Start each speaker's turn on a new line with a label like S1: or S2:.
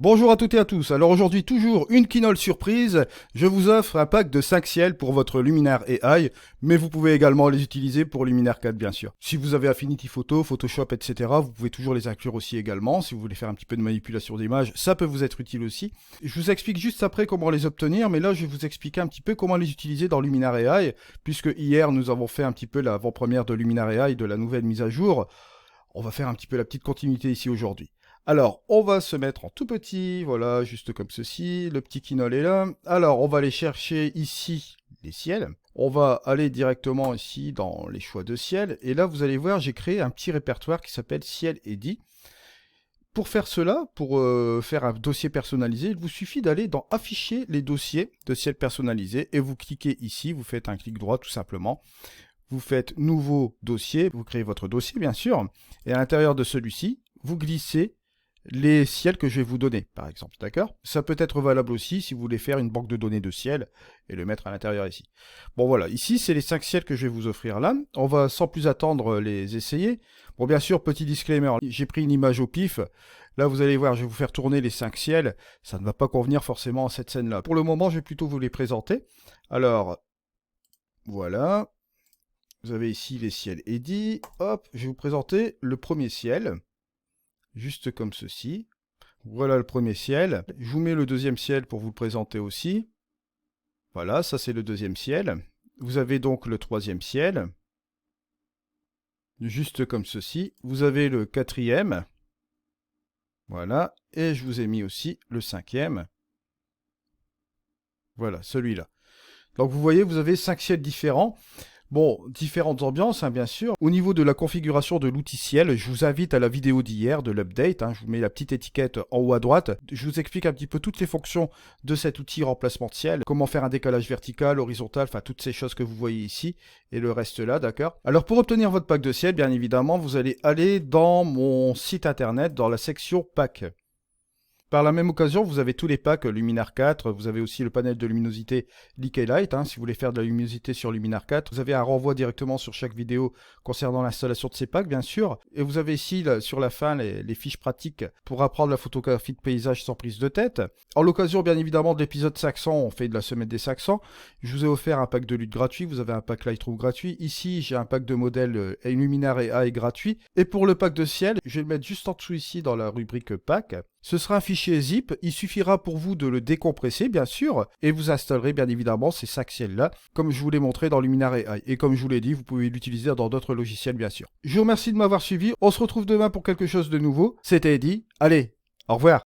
S1: Bonjour à toutes et à tous. Alors aujourd'hui, toujours une Quinol surprise. Je vous offre un pack de 5 ciels pour votre Luminar AI, mais vous pouvez également les utiliser pour Luminar 4 bien sûr. Si vous avez Affinity Photo, Photoshop, etc., vous pouvez toujours les inclure aussi également. Si vous voulez faire un petit peu de manipulation d'images, ça peut vous être utile aussi. Je vous explique juste après comment les obtenir, mais là je vais vous expliquer un petit peu comment les utiliser dans Luminar AI, puisque hier nous avons fait un petit peu l'avant-première de Luminar AI, de la nouvelle mise à jour. On va faire un petit peu la petite continuité ici aujourd'hui. Alors, on va se mettre en tout petit, voilà, juste comme ceci. Le petit Quinol est là. Alors, on va aller chercher ici les ciels. On va aller directement ici dans les choix de ciel. Et là, vous allez voir, j'ai créé un petit répertoire qui s'appelle Ciel Edit. Pour faire cela, pour faire un dossier personnalisé, il vous suffit d'aller dans Afficher les dossiers de ciel personnalisé et vous cliquez ici, vous faites un clic droit tout simplement. Vous faites Nouveau dossier, vous créez votre dossier bien sûr, et à l'intérieur de celui-ci, vous glissez les ciels que je vais vous donner, par exemple, d'accord? Ça peut être valable aussi si vous voulez faire une banque de données de ciel et le mettre à l'intérieur ici. Bon voilà, ici c'est les 5 ciels que je vais vous offrir là. On va sans plus attendre les essayer. Bon bien sûr, petit disclaimer, j'ai pris une image au pif. Là vous allez voir, je vais vous faire tourner les 5 ciels. Ça ne va pas convenir forcément à cette scène-là. Pour le moment, je vais plutôt vous les présenter. Alors, voilà. Vous avez ici les ciels Eddy. Hop, je vais vous présenter le premier ciel. Juste comme ceci. Voilà le premier ciel. Je vous mets le deuxième ciel pour vous le présenter aussi. Voilà, ça c'est le deuxième ciel. Vous avez donc le troisième ciel. Juste comme ceci. Vous avez le quatrième. Voilà. Et je vous ai mis aussi le cinquième. Voilà, celui-là. Donc vous voyez, vous avez 5 ciels différents. Bon, différentes ambiances, hein, bien sûr. Au niveau de la configuration de l'outil ciel, je vous invite à la vidéo d'hier, de l'update. Je vous mets la petite étiquette en haut à droite. Je vous explique un petit peu toutes les fonctions de cet outil remplacement de ciel. Comment faire un décalage vertical, horizontal, enfin toutes ces choses que vous voyez ici. Et le reste là, d'accord? Alors pour obtenir votre pack de ciel, bien évidemment, vous allez aller dans mon site internet, dans la section pack. Par la même occasion, vous avez tous les packs Luminar 4, vous avez aussi le panel de luminosité Decay Light, si vous voulez faire de la luminosité sur Luminar 4. Vous avez un renvoi directement sur chaque vidéo concernant l'installation de ces packs, bien sûr. Et vous avez ici, là, sur la fin, les fiches pratiques pour apprendre la photographie de paysage sans prise de tête. En l'occasion, bien évidemment, de l'épisode 500, on fait de la semaine des 500. Je vous ai offert un pack de lutte gratuit, vous avez un pack Lightroom gratuit. Ici, j'ai un pack de modèles Luminar et AI gratuit. Et pour le pack de ciel, je vais le mettre juste en dessous ici dans la rubrique pack. Ce sera un fichier zip, il suffira pour vous de le décompresser bien sûr, et vous installerez bien évidemment ces 5 ciels-là, comme je vous l'ai montré dans Luminar AI. Et comme je vous l'ai dit, vous pouvez l'utiliser dans d'autres logiciels bien sûr. Je vous remercie de m'avoir suivi, on se retrouve demain pour quelque chose de nouveau. C'était Eddy, allez, au revoir.